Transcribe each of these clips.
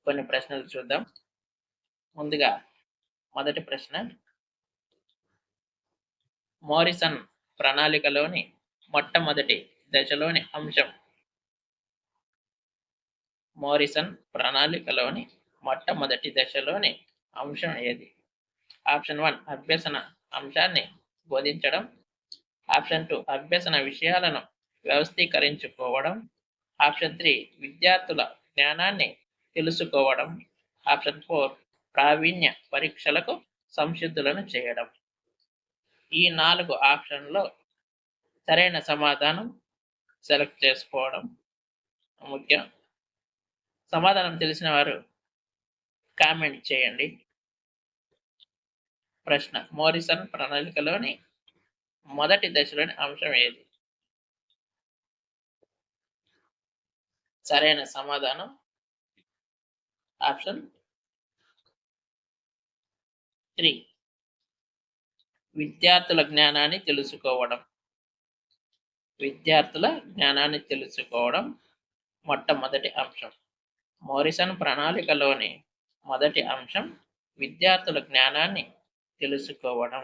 కొన్ని ప్రశ్నలు చూద్దాం. ముందుగా మొదటి ప్రశ్న, మోరిసన్ ప్రణాళికలోని మొట్టమొదటి దశలోని అంశం. మోరిసన్ ప్రణాళికలోని మొట్టమొదటి దశలోని అంశం ఏది? ఆప్షన్ 1 అభ్యసన అంశాన్ని బోధించడం. ఆప్షన్ 2 అభ్యసన విషయాలను వ్యవస్థీకరించుకోవడం. ఆప్షన్ 3 విద్యార్థుల జ్ఞానాన్ని తెలుసుకోవడం. ఆప్షన్ 4 ప్రావీణ్య పరీక్షలకు సంసిద్ధులను చేయడం. ఈ 4 ఆప్షన్లో సరైన సమాధానం సెలెక్ట్ చేసుకోవడం ముఖ్యం. సమాధానం తెలిసిన వారు కామెంట్ చేయండి. ప్రశ్న, మోరిసన్ ప్రణాళికలోని మొదటి దశలోని అంశం ఏది? సరైన సమాధానం ఆప్షన్ 3 విద్యార్థుల జ్ఞానాన్ని తెలుసుకోవడం. విద్యార్థుల జ్ఞానాన్ని తెలుసుకోవడం మొట్టమొదటి అంశం. మోరిసన్ ప్రణాళికలోని మొదటి అంశం విద్యార్థుల జ్ఞానాన్ని తెలుసుకోవడం.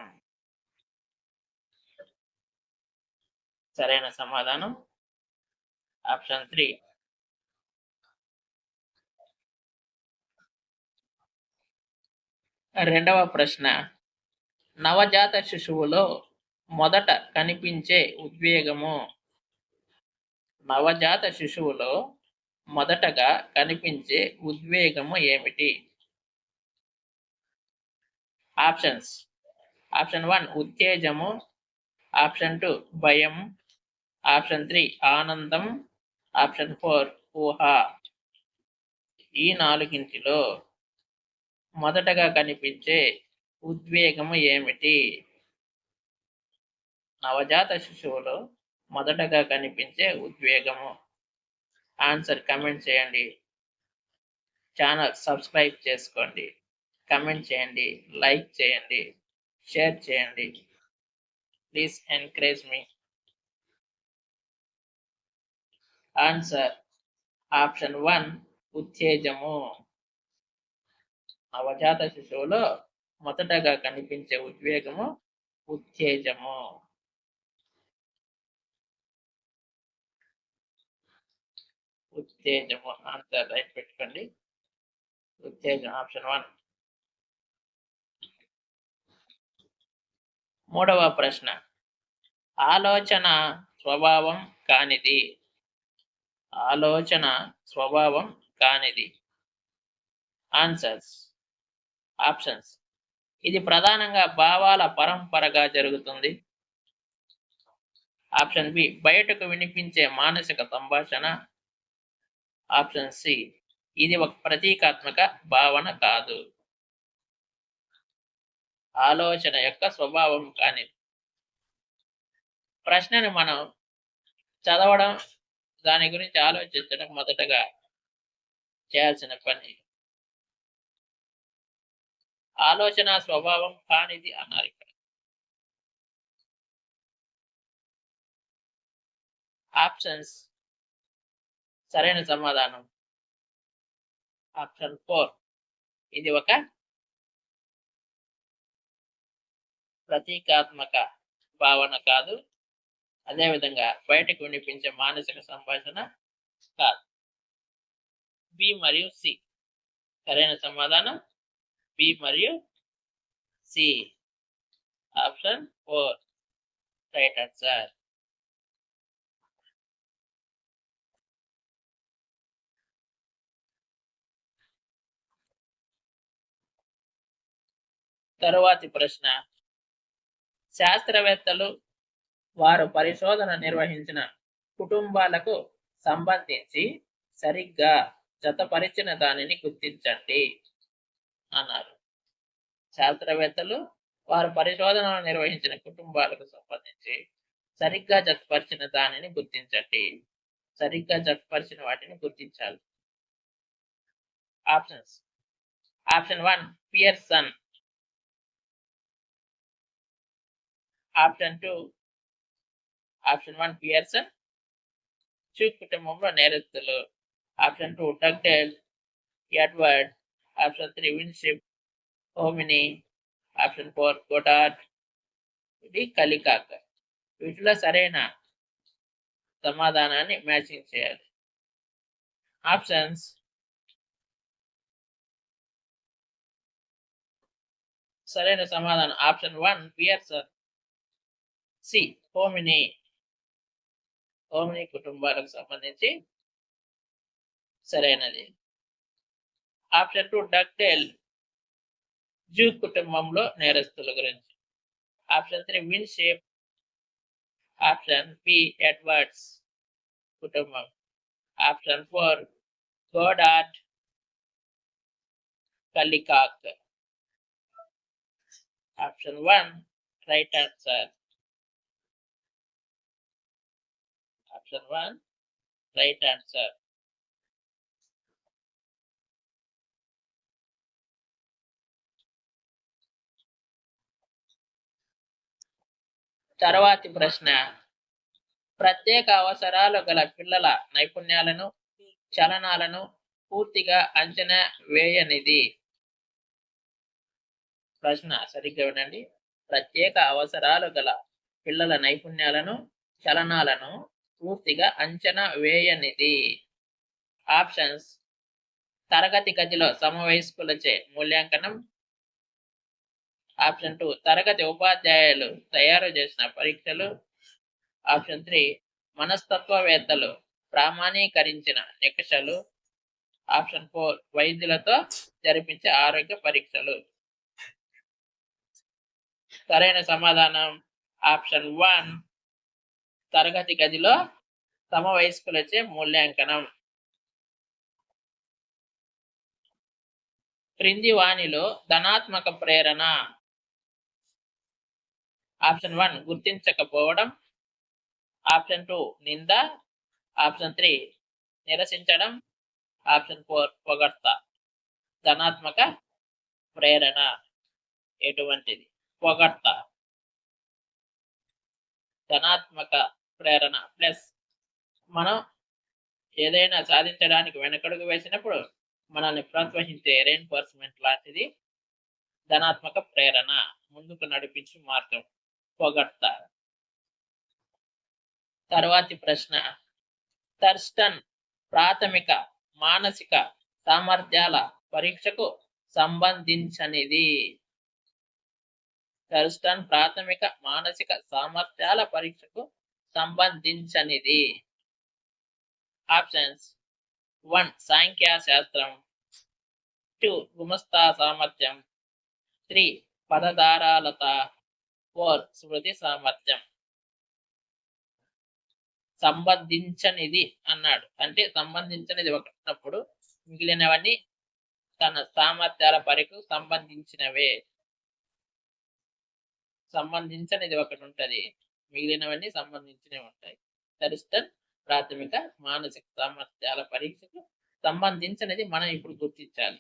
సరైన సమాధానం ఆప్షన్ 3. రెండవ ప్రశ్న, నవజాత శిశువులో మొదట కనిపించే ఉద్వేగము. నవజాత శిశువులో మొదటగా కనిపించే ఉద్వేగము ఏమిటి? ఆప్షన్స్. ఆప్షన్ 1 ఉత్తేజము. ఆప్షన్ 2 భయం. ఆప్షన్ 3 ఆనందం. ఆప్షన్ 4 ఊహ. ఈ నాలుగింటిలో మొదటగా కనిపించే ఉద్వేగము ఏమిటి? నవజాత శిశువులో మొదటగా కనిపించే ఉద్వేగము. ఆన్సర్ కమెంట్ చేయండి. ఛానల్ సబ్స్క్రైబ్ చేసుకోండి. కమెంట్ చేయండి, లైక్ చేయండి, షేర్ చేయండి. Please encourage me. Answer option 1 ఉత్తేజము. నవజాత శిశువులో మొదటగా కనిపించే ఉద్వేగము ఉత్తేజము. ఉత్తేజము ఆన్సర్ రైట్ పెట్టుకోండి. ఉత్తేజం ఆప్షన్ 1. మూడవ ప్రశ్న, ఆలోచన స్వభావం కానిది. ఆలోచన స్వభావం కానిది. ఆన్సర్స్. ఆప్షన్స్. ఇది ప్రధానంగా భావాల పరంపరగా జరుగుతుంది. ఆప్షన్ బి బయటకు వినిపించే మానసిక సంభాషణ. ఆప్షన్ సి ఇది ఒక ప్రతీకాత్మక భావన కాదు. ఆలోచన యొక్క స్వభావం కానిది. ప్రశ్నను మనం చదవడం, దాని గురించి ఆలోచించడం మొదటగా చేయాల్సిన పని. ఆలోచన స్వభావం కానిది అన్నారు ఇక్కడ. ఆప్షన్స్. సరైన సమాధానం ఆప్షన్ 4. ఇది ఒక ప్రతీకాత్మక భావన కాదు. అదేవిధంగా బయటకు వినిపించే మానసిక సంభాషణ కాదు. బి మరియు సి. సరైన సమాధానం బి మరియు సి. Option 4 right answer. తరువాతి ప్రశ్న, శాస్త్రవేత్తలు వారు పరిశోధన నిర్వహించిన కుటుంబాలకు సంబంధించి సరిగ్గా జతపరిచిన దానిని గుర్తించండి అన్నారు. శాస్త్రవేత్తలు వారు పరిశోధనలు నిర్వహించిన కుటుంబాలకు సంబంధించి సరిగ్గా జతపరిచిన దానిని గుర్తించండి. సరిగ్గా జతపరిచిన వాటిని గుర్తించాలి. Options. Option 1 Pearson. Option 2 option 1 Pearson, చూ కుటుంబంలో నేరస్తులు. Option 2 Dugdale. Edward. Option 3 Winship. హోమిని. Option 4 Goddard. ఇది కలికాక్. వీటిలో సరైన సమాధానాన్ని మ్యాచింగ్ చేయాలి. ఆప్షన్స్ సరైన సమాధానం ఆప్షన్ 1 పియర్సన్. సి హోమిని. హోమిని కుటుంబాలకు సంబంధించి సరైనది. Option 2 Dugdale. జూ కుటుంబంలో నేరస్తుల గురించి. Option 3 Winship. Option B Edwards కుటుంబం. Option 4 Goddard. Kallikak. Option 1 right answer. Option 1 right answer. తర్వాతి ప్రశ్న. ప్రత్యేక అవసరాలు గల పిల్లల నైపుణ్యాలను, చలనాలను పూర్తిగా అంచనా వేయనిది. ప్రశ్న సరిగ్గా వినండి. ప్రత్యేక అవసరాలు గల పిల్లల నైపుణ్యాలను, చలనాలను పూర్తిగా అంచనా వేయనిది. ఆప్షన్స్ తరగతి గదిలో సమవయస్కులచే మూల్యాంకనం. ఆప్షన్ 2 తరగతి ఉపాధ్యాయులు తయారు చేసిన పరీక్షలు. ఆప్షన్ 3 మనస్తత్వవేత్తలు ప్రామాణీకరించిన నికషలు. ఆప్షన్ 4 వైద్యులతో జరిపించే ఆరోగ్య పరీక్షలు. సరైన సమాధానం ఆప్షన్ 1 తరగతి గదిలో సమవయస్కులచే మూల్యాంకనం. క్రింది వాణిలో ధనాత్మక ప్రేరణ. ఆప్షన్ 1 గుర్తించకపోవడం. ఆప్షన్ 2 నింద. ఆప్షన్ 3 నిరసించడం. ఆప్షన్ 4 పొగడ్త. ధనాత్మక ప్రేరణ ఎటువంటిది? పొగడ్త. ధనాత్మక ప్రేరణ ప్లస్ మనం ఏదైనా సాధించడానికి వెనకడుగు వేసినప్పుడు మనల్ని ప్రోత్సహించే రెయిన్ఫోర్స్మెంట్ లాంటిది ధనాత్మక ప్రేరణ, ముందుకు నడిపించే మార్గం పొగడ్త. తర్వాతి ప్రశ్న. థర్స్టన్ ప్రాథమిక మానసిక సామర్థ్యాల పరీక్షకు సంబంధించినది. థర్స్టన్ ప్రాథమిక మానసిక సామర్థ్యాల పరీక్షకు సంబంధించినది. ఆప్షన్స్ 1 సాంఖ్యశాస్త్రం. 2 గుమస్తా సామర్థ్యం. 3 పదధారాలత. 4 స్మృతి సామర్థ్యం. సంబంధించనిది అన్నాడు అంటే సంబంధించినది ఒకటప్పుడు మిగిలినవన్నీ తన సామర్థ్యాల పరీక్షకు సంబంధించినవే. సంబంధించనిది ఒకటి ఉంటది, మిగిలినవన్నీ సంబంధించినవి ఉంటాయి. థర్స్టన్ ప్రాథమిక మానసిక సామర్థ్యాల పరీక్షకు సంబంధించినది మనం ఇప్పుడు గుర్తించాలి.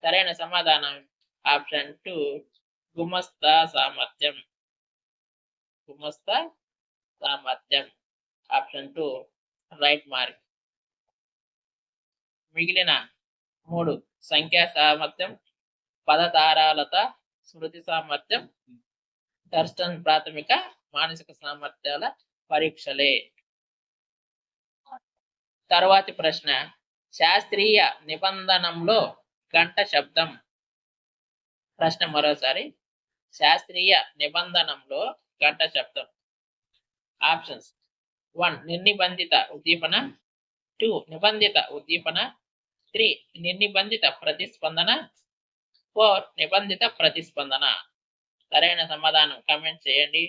సరైన సమాధానం ఆప్షన్ 2 గుమస్తా సామర్థ్యం. గుమస్తా సామర్థ్యం. Option 2 right mark. మిగిలిన 3 సంఖ్యా సామర్థ్యం, పదధారాలత, స్మృతి సామర్థ్యం థర్స్టన్ ప్రాథమిక మానసిక సామర్థ్యాల పరీక్షలే. తరువాతి ప్రశ్న. శాస్త్రీయ నిబంధనంలో గంట శబ్దం. ప్రశ్న మరోసారి. శాస్త్రీయ నిబంధనంలో గంట శబ్దం. ఆప్షన్స్ 1 నిర్నిబంధిత ఉద్దీపన. 2 నిబంధిత ఉద్దీపన. 3 నిర్నిబంధిత ప్రతిస్పందన. 4 నిబంధిత ప్రతిస్పందన. సరైన సమాధానం కామెంట్ చేయండి.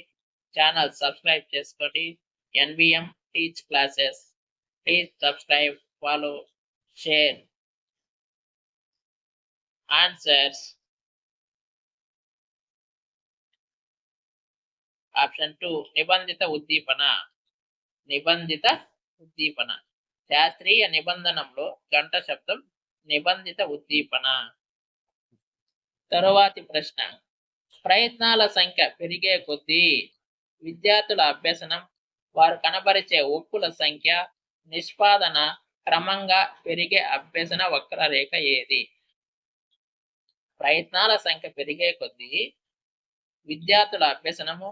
ఛానల్ సబ్స్క్రైబ్ చేసుకోండి. NBM teach classes. Please subscribe, follow, share. Answers. Option 2 నిబంధిత ఉద్దీపన. నిబంధిత ఉద్దీపన. శాస్త్రీయ నిబంధనంలో గంట శబ్దం నిబంధిత ఉద్దీపన. తరువాతి ప్రశ్న. ప్రయత్నాల సంఖ్య పెరిగే కొద్దీ విద్యార్థుల అభ్యసనం, వారు కనబరిచే ఒప్పుల సంఖ్య, నిష్పాదన క్రమంగా పెరిగే అభ్యసన వక్రరేఖ ఏది? ప్రయత్నాల సంఖ్య పెరిగే కొద్దీ విద్యార్థుల అభ్యసనము,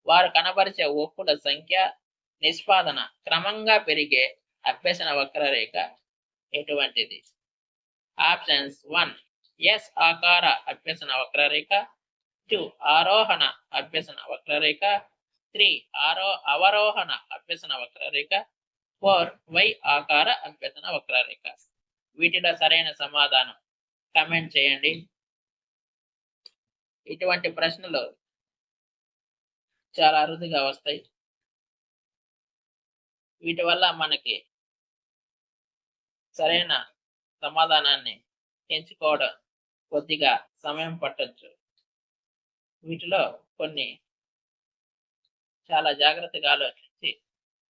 వారు కనబరిచే ఒప్పుల సంఖ్య, నిష్పాదన క్రమంగా పెరిగే అభ్యసన వక్రరేఖ ఎటువంటిది? ఆప్షన్స్ 1 ఎస్ ఆకార అభ్యసన వక్రరేఖ, 2 ఆరోహణ అభ్యసన వక్రరేఖ, 3 అవరోహణ అభ్యసన వక్రరేఖ, 4 వై ఆకార అభ్యసన వక్రరేఖ. వీటిలో సరైన సమాధానం కామెంట్ చేయండి. ఇటువంటి ప్రశ్నలు చాలా అరుదుగా వస్తాయి. వీటి వల్ల మనకి సరైన సమాధానాన్ని ఎంచుకోవడం కొద్దిగా సమయం పట్టొచ్చు. వీటిలో కొన్ని చాలా జాగ్రత్తగా ఆలోచించి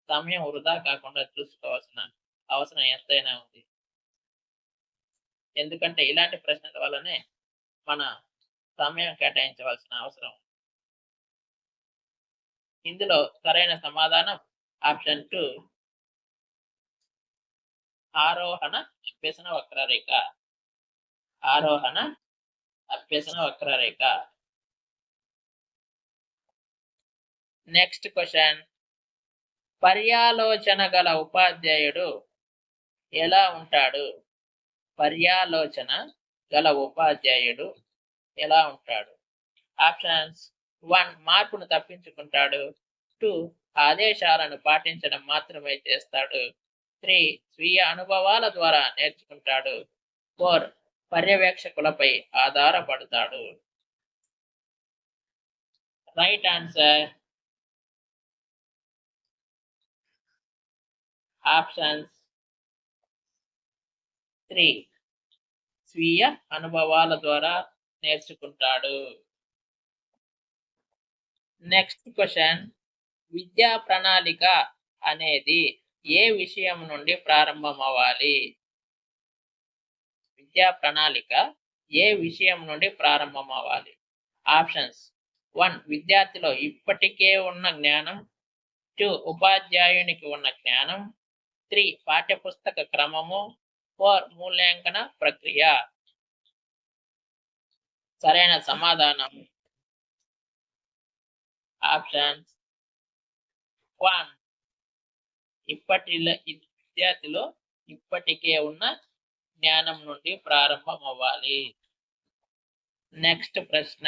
సమయం వృధా కాకుండా చూసుకోవాల్సిన అవసరం ఎంతైనా ఉంది. ఎందుకంటే ఇలాంటి ప్రశ్నల వల్లనే మన సమయం కేటాయించవలసిన అవసరం. ఇందులో సరైన సమాధానం ఆప్షన్ 2 ఆరోహణ అభ్యసన వక్రరేఖ. ఆరోహణ అభ్యసన వక్రరేఖ. నెక్స్ట్ క్వశ్చన్, పర్యాలోచన గల ఉపాధ్యాయుడు ఎలా ఉంటాడు? పర్యాలోచన గల ఉపాధ్యాయుడు ఎలా ఉంటాడు? ఆప్షన్స్ 1 మార్పును తప్పించుకుంటాడు, 2 ఆదేశాలను పాటించడం మాత్రమే చేస్తాడు, 3 స్వీయ అనుభవాల ద్వారా నేర్చుకుంటాడు, 4 పర్యవేక్షకులపై ఆధారపడతాడు. రైట్ ఆన్సర్ ఆప్షన్స్ 3 స్వీయ అనుభవాల ద్వారా నేర్చుకుంటాడు. నెక్స్ట్ క్వశ్చన్, విద్యా ప్రణాళిక అనేది ఏ విషయం నుండి ప్రారంభం అవ్వాలి? విద్యా ప్రణాళిక ఏ విషయం నుండి ప్రారంభం అవ్వాలి? ఆప్షన్స్ 1 విద్యార్థిలో ఇప్పటికే ఉన్న జ్ఞానం, 2 ఉపాధ్యాయునికి ఉన్న జ్ఞానం, 3 పాఠ్యపుస్తక క్రమము, 4 మూల్యాంకన ప్రక్రియ. సరైన సమాధానం ఆప్షన్స్ 1 విద్యార్థిలో ఇప్పటికే ఉన్న జ్ఞానం నుండి ప్రారంభం అవ్వాలి. నెక్స్ట్ ప్రశ్న,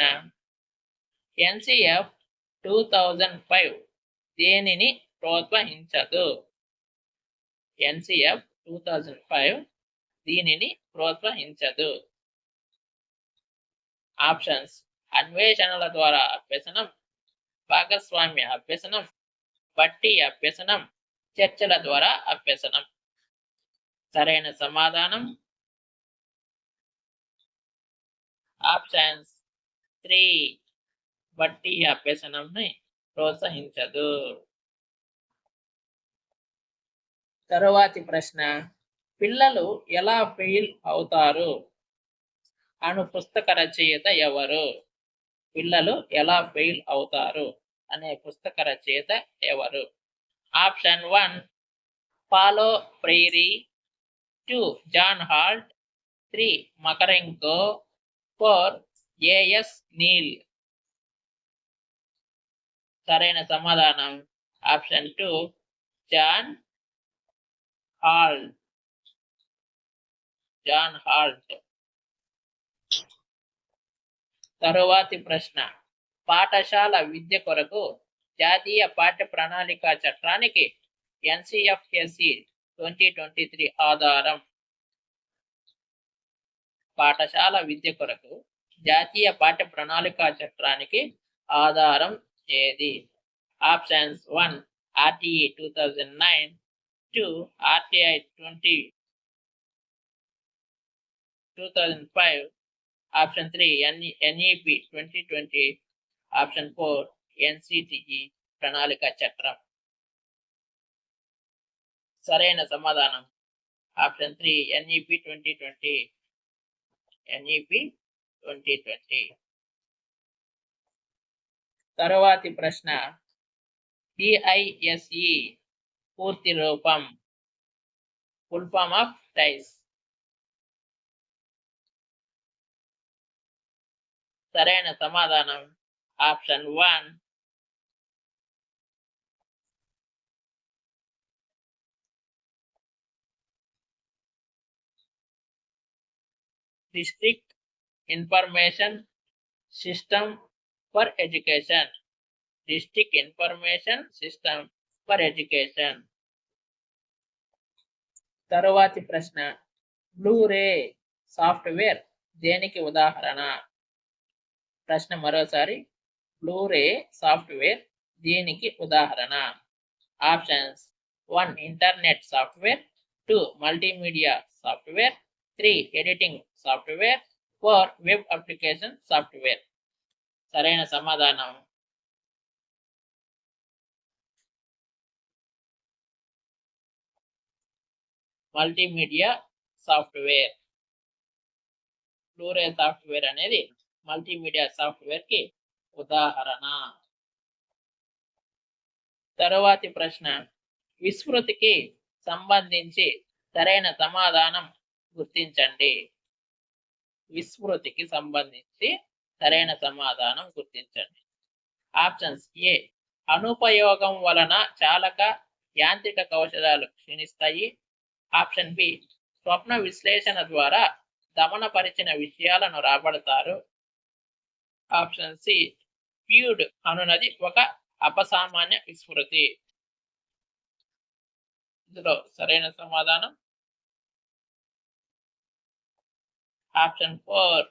ఎన్సిఎఫ్ 2005 దేనిని ప్రోత్సహించదు? ఎన్సిఎఫ్ 2005 దీనిని ప్రోత్సహించదు. ఆప్షన్స్ అన్వేషణల ద్వారా అభ్యసనం, భాగస్వామ్య అభ్యసనం, బట్టి అభ్యసనం, చర్చల ద్వారా అభ్యసనం. సరైన సమాధానం ఆప్షన్స్ 3 బట్టి అభ్యసనంని ప్రోత్సహించదు. తరువాతి ప్రశ్న, పిల్లలు ఎలా ఫెయిల్ అవుతారు అను పుస్తక రచయిత ఎవరు? పిల్లలు ఎలా ఫెయిల్ అవుతారు అనే పుస్తక రచయిత ఎవరు? Option 1 Paulo Freire, 2 John Holt, 3 Makarenko, 4 A S Neill. సరైన సమాధానం option 2 John Holt. John Holt. తరువాతి ప్రశ్న, పాఠశాల విద్య కొరకు జాతీయ పాఠ్య ప్రణాళిక చట్టానికి ఎన్సిఎఫ్ఎస్సి 2023 ఆధారం. పాఠశాల విద్య కొరకు జాతీయ పాఠ్య ప్రణాళిక చట్టానికి ఆధారం ఏది? Options 1 RTE 2009, 2 RTI 2005, option 3 NEP 2020, option 4 NCTE ప్రణాళిక చట్టం. సరైన సమాధానం ఆప్షన్ 3 ఎన్ఈపి 2020. ఎన్ఈపి 2020. తరువాతి ప్రశ్న, పిఐఎస్ఈ పూర్తి రూపం. Full form of టైస్. సరైన సమాధానం option 1. District information system for education. District information system for education. తరువాతి ప్రశ్న, బ్లూరే సాఫ్ట్వేర్ దేనికి ఉదాహరణ? ప్రశ్న మరోసారి, బ్లూరే సాఫ్ట్వేర్ దీనికి ఉదాహరణ? Options 1 internet software, 2 multimedia software, 3 editing software, 4 web application software. సరైన సమాధానం మల్టీమీడియా సాఫ్ట్వేర్. బ్లూరే సాఫ్ట్వేర్ అనేది మల్టీమీడియా సాఫ్ట్వేర్ కి ఉదాహరణ. తరువాతి ప్రశ్న, విస్మృతికి సంబంధించి సరైన సమాధానం గుర్తించండి. విస్మృతికి సంబంధించి సరైన సమాధానం గుర్తించండి. ఆప్షన్స్ ఏ, అనుపయోగం వలన చాలక యాంత్రిక కౌశలాలు క్షీణిస్తాయి. ఆప్షన్ బి, స్వప్న విశ్లేషణ ద్వారా దమనపరిచిన విషయాలను రాబడతారు. ఆప్షన్ సి, ఫ్యూడ్ అనునది ఒక అపసామాన్య విస్మృతి. ఇందులో సరైన సమాధానం ఆప్షన్ 4.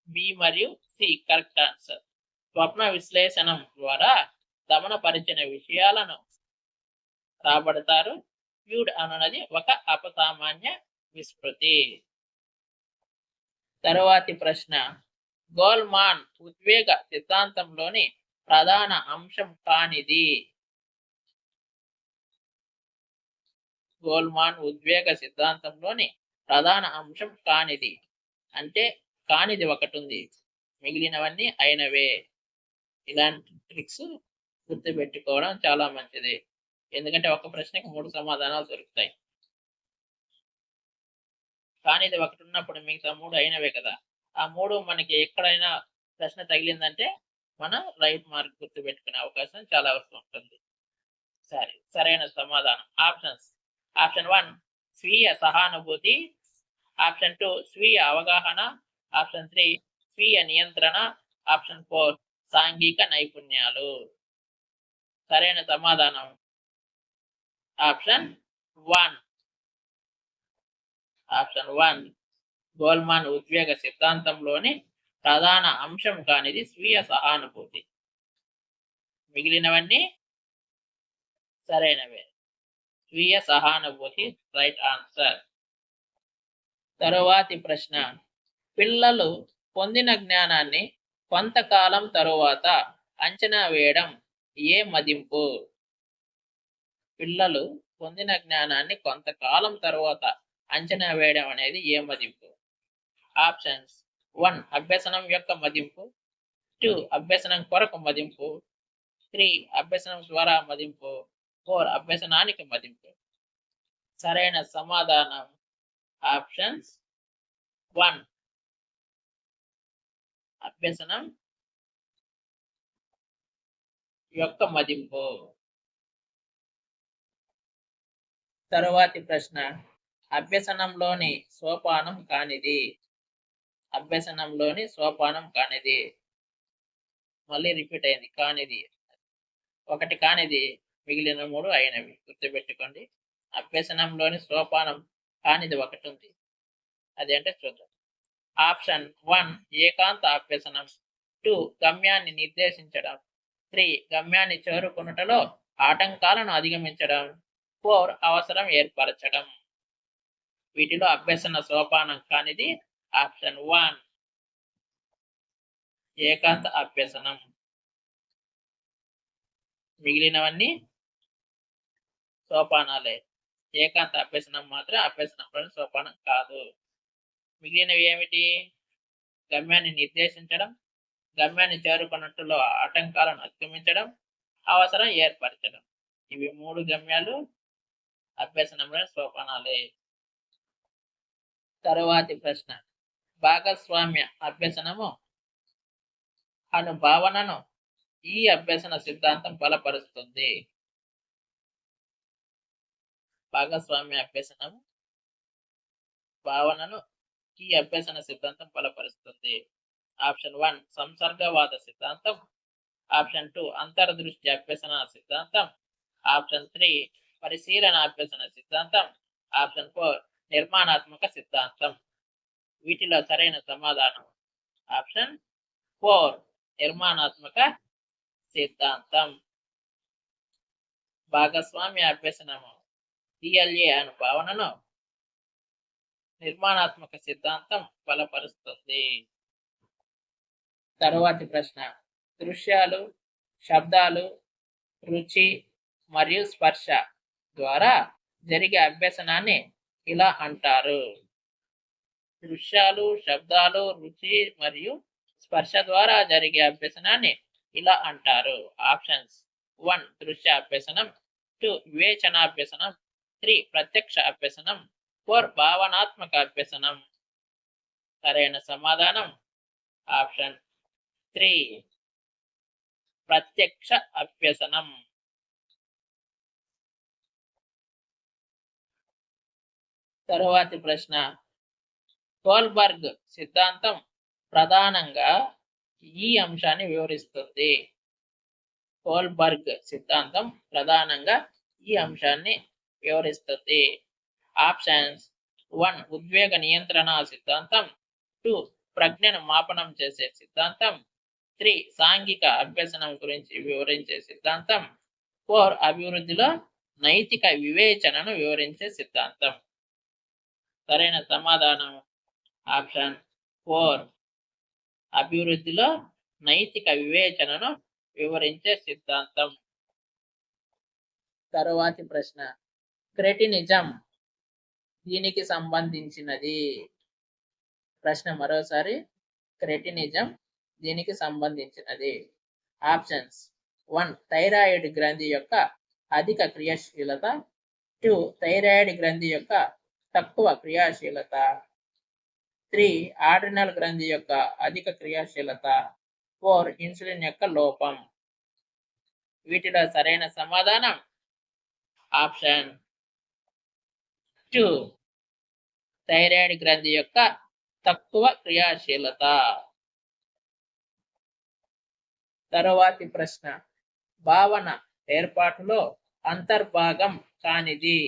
బి మరియు సి కరెక్ట్ ఆన్సర్. స్వప్న విశ్లేషణం ద్వారా దమనపరిచిన విషయాలను రాబడతారు. ఫ్యూడ్ అనున్నది ఒక అపసామాన్య విస్మృతి. తరువాతి ప్రశ్న, గోల్మాన్ ఉద్వేగ సిద్ధాంతంలోని ప్రధాన అంశం కానిది? గోల్మాన్ ఉద్వేగ సిద్ధాంతంలోని ప్రధాన అంశం కానిది అంటే కానిది ఒకటి ఉంది, మిగిలినవన్నీ అయినవే. ఇలాంటి ట్రిక్స్ గుర్తుపెట్టుకోవడం చాలా మంచిది, ఎందుకంటే ఒక ప్రశ్నకి 3 సమాధానాలు దొరుకుతాయి. కానిది ఒకటి ఉన్నప్పుడు మిగతా 3 అయినవే కదా. ఆ 3 మనకి ఎక్కడైనా ప్రశ్న తగిలిందంటే మనం రైట్ మార్క్ గుర్తుపెట్టుకునే అవకాశం చాలా వరకు ఉంటుంది. సరే, సరైన సమాధానం ఆప్షన్స్. ఆప్షన్ 1 స్వీయ సహానుభూతి, ఆప్షన్ 2 స్వీయ అవగాహన, ఆప్షన్ 3 స్వీయ నియంత్రణ, ఆప్షన్ 4 సాంఘిక నైపుణ్యాలు. సరైన సమాధానం ఆప్షన్ 1. ఆప్షన్ 1 గోల్మాన్ ఉద్వేగ సిద్ధాంతంలోని ప్రధాన అంశం కానిది స్వీయ సహానుభూతి, మిగిలినవన్నీ సరైనవే. స్వీయ సహానుభూతి రైట్ ఆన్సర్. తరువాతి ప్రశ్న, పిల్లలు పొందిన జ్ఞానాన్ని కొంతకాలం తరువాత అంచనా వేయడం ఏ మదింపు? పిల్లలు పొందిన జ్ఞానాన్ని కొంతకాలం తరువాత అంచనా వేయడం అనేది ఏ మదింపు? ఆప్షన్స్ 1 అభ్యసనం యొక్క మదింపు, 2 అభ్యసనం కొరకు మదింపు, 3 అభ్యసనం ద్వారా మదింపు, 4 అభ్యసనానికి మదింపు. సరైన సమాధానం ఆప్షన్స్ 1 అభ్యసనం యొక్క మదింపు. తరువాతి ప్రశ్న, అభ్యసనంలోని సోపానం కానిది? అభ్యసనంలోని సోపానం కానిది, మళ్ళీ రిపీట్ అయింది కానిది. ఒకటి కానిది, మిగిలిన 3 అయినవి. గుర్తుపెట్టుకోండి, అభ్యసనంలోని సోపానం కానిది ఒకటి ఉంది, అదేంటే చూద్దాం. ఆప్షన్ 1 ఏకాంత అభ్యసనం, 2 గమ్యాన్ని నిర్దేశించడం, 3 గమ్యాన్ని చేరుకున్నటలో ఆటంకాలను అధిగమించడం, 4 అవసరం ఏర్పరచడం. వీటిలో అభ్యసన సోపానం కానిది ఆప్షన్ 1 ఏకాంత అభ్యసనం, మిగిలినవన్నీ సోపానాలే. ఏకాంత అభ్యసనం మాత్రం అభ్యసనంలోని సోపానం కాదు. మిగిలినవి ఏమిటి? గమ్యాన్ని నిర్దేశించడం, గమ్యాన్ని చేరుకున్నట్టులో ఆటంకాలను అధిగమించడం, అవసరం ఏర్పరచడం. ఇవి 3 గమ్యాలు అభ్యసనంలో సోపానాలే. తరువాతి ప్రశ్న, భాగస్వామ్య అభ్యసనము అను భావనను ఈ అభ్యసన సిద్ధాంతం బలపరుస్తుంది. భాగస్వామ్య అభ్యసనం భావనను ఈ అభ్యసన సిద్ధాంతం బలపరుస్తుంది. ఆప్షన్ 1 సంసర్గవాద సిద్ధాంతం, ఆప్షన్ 2 అంతర్దృష్టి అభ్యసన సిద్ధాంతం, ఆప్షన్ 3 పరిశీలన అభ్యసన సిద్ధాంతం, ఆప్షన్ 4 నిర్మాణాత్మక సిద్ధాంతం. వీటిలో సరైన సమాధానం ఆప్షన్ 4 నిర్మాణాత్మక సిద్ధాంతం. భాగస్వామ్య అభ్యసనము DLA అను భావనను నిర్మాణాత్మక సిద్ధాంతం బలపరుస్తుంది. తరువాతి ప్రశ్న, దృశ్యాలు, శబ్దాలు, రుచి మరియు స్పర్శ ద్వారా జరిగే అభ్యసనాన్ని ఇలా అంటారు. దృశ్యాలు, శబ్దాలు, రుచి మరియు స్పర్శ ద్వారా జరిగే అభ్యసనాన్ని ఇలా అంటారు. ఆప్షన్స్ 1 దృశ్య అభ్యసనం, 2 వివేచనాభ్యసనం, 3 ప్రత్యక్ష అభ్యసనం, 4 భావనాత్మక అభ్యసనం. సరైన సమాధానం ఆప్షన్ 3 ప్రత్యక్ష అభ్యసనం. తరువాతి ప్రశ్న, కోల్బర్గ్ సిద్ధాంతం ప్రధానంగా ఈ అంశాన్ని వివరిస్తుంది. కోల్బర్గ్ సిద్ధాంతం ప్రధానంగా ఈ అంశాన్ని వివరిస్తుంది. ఆప్షన్స్ 1 ఉద్వేగ నియంత్రణ సిద్ధాంతం, 2 ప్రజ్ఞను మాపనం చేసే సిద్ధాంతం, 3 సాంఘిక అభ్యసనం గురించి వివరించే సిద్ధాంతం, 4 అభివృద్ధిలో నైతిక వివేచనను వివరించే సిద్ధాంతం. సరైన సమాధానం ఆప్షన్ 4 అభివృద్ధిలో నైతిక వివేచనను వివరించే సిద్ధాంతం. తరువాతి ప్రశ్న, క్రెటినిజం దీనికి సంబంధించినది. ప్రశ్న మరోసారి, క్రెటినిజం దీనికి సంబంధించినది. ఆప్షన్స్ 1 థైరాయిడ్ గ్రంథి యొక్క అధిక క్రియాశీలత, 2 థైరాయిడ్ గ్రంథి యొక్క తక్కువ క్రియాశీలత, 3 ఆడ్రినల్ గ్రంథి యొక్క అధిక క్రియాశీలత, 4 ఇన్సులిన్ యొక్క లోపం. వీటిలో సరైన సమాధానం ఆప్షన్ 2 థైరాయిడ్ గ్రంథి యొక్క తక్కువ క్రియాశీలత. తరువాతి ప్రశ్న, భావన ఏర్పాటులో అంతర్భాగం కానిది.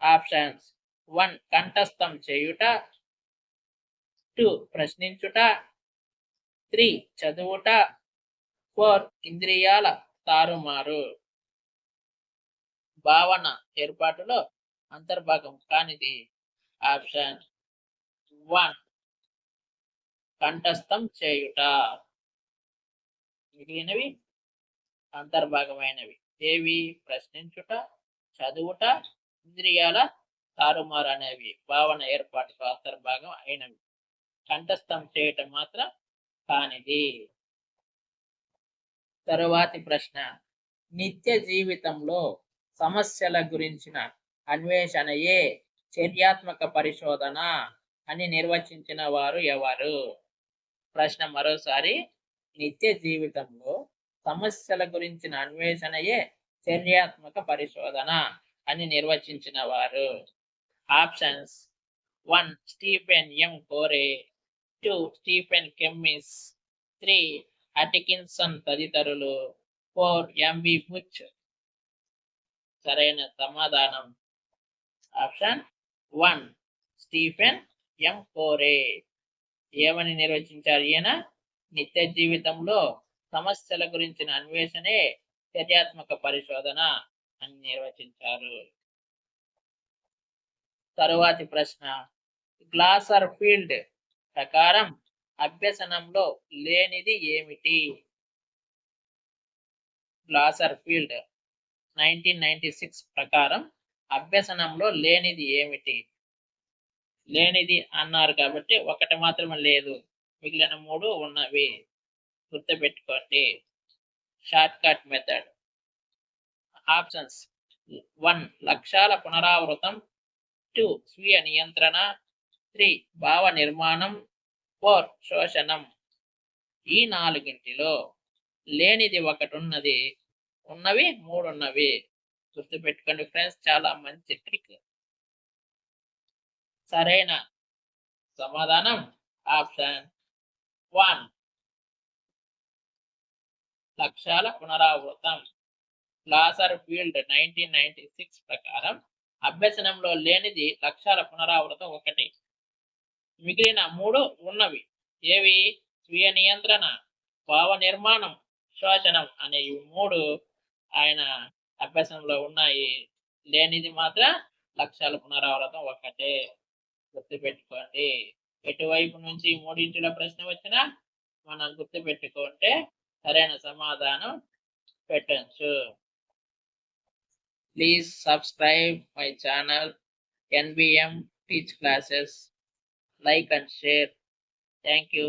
ఆప్షన్స్ 1 కంఠస్థం చేయుట, 2 ప్రశ్నించుట, 3 చదువుట, 4 ఇంద్రియాల తారుమారు. భావన ఏర్పాటులో అంతర్భాగం కానిది ఆప్షన్ 1 కంఠస్థం చేయుట. మిగిలినవి అంతర్భాగమైనవి. ఏవి? ప్రశ్నించుట, చదువుట, ఇంద్రియాల తారుమారు అనేవి భావన ఏర్పాటుకు అంతర్భాగం అయినవి. కంఠస్థం చేయటం మాత్రం కానిది. తరువాతి ప్రశ్న, నిత్య జీవితంలో సమస్యల గురించిన అన్వేషణయే చర్యాత్మక పరిశోధన అని నిర్వచించిన వారు ఎవరు? ప్రశ్న మరోసారి, నిత్య జీవితంలో సమస్యల గురించిన అన్వేషణయే చర్యాత్మక పరిశోధన అని నిర్వచించిన వారు. ఆప్షన్స్ 1 స్టీఫెన్ ఎం కోరే, 2 స్టీఫెన్ కెమ్మిస్, 3 అటికిన్సన్ తదితరులు, 4 ఎంబి బుచ్. సరైన సమాధానం ఆప్షన్ 1 స్టీఫెన్ ఎం కోరే. ఏమని నిర్వచించారు ఈయన? నిత్య జీవితంలో సమస్యల గురించిన అన్వేషణే చర్యాత్మక పరిశోధన అని నిర్వచించారు. తరువాతి ప్రశ్న, గ్లాసర్ ఫీల్డ్ ప్రకారం అభ్యసనంలో లేనిది ఏమిటి? గ్లాసర్ ఫీల్డ్ 1996 ప్రకారం అభ్యసనంలో లేనిది ఏమిటి? లేనిది అన్నారు కాబట్టి ఒకటి మాత్రమే లేదు. మిగిలిన 3 ఉన్నవి. గుర్తుపెట్టుకోండి. Short cut method. ఆప్షన్స్ 1 లక్ష్యాల పునరావృతం, 2 స్వీయ నియంత్రణ, 3 భావ నిర్మాణం, 4 శోషణం. ఈ 4గింటిలో లేనిది ఒకటి ఉన్నది, ఉన్నవి 3 ఉన్నవి. గుర్తుపెట్టుకోండి ఫ్రెండ్స్, చాలా మంచి ట్రిక్. సరైన సమాధానం ఆప్షన్ 1 లక్ష్యాల పునరావృతం. గ్లాసర్ ఫీల్డ్ 1996 ప్రకారం అభ్యసనంలో లేనిది లక్ష్యాల పునరావృతం 1, మిగిలిన 3 ఉన్నవి. ఏవి? స్వీయ నియంత్రణ, భావ నిర్మాణం, శోషణం అనే ఈ 3 ఆయన అభ్యసనంలో ఉన్నాయి. లేనిది మాత్రం లక్ష్యాల పునరావృతం 1. గుర్తుపెట్టుకోండి. ఎటువైపు నుంచి 3 ప్రశ్న వచ్చినా మనం గుర్తుపెట్టుకుంటే సరైన సమాధానం పెట్టచ్చు. Please subscribe my channel NBM Teach Classes. Like and share. Thank you.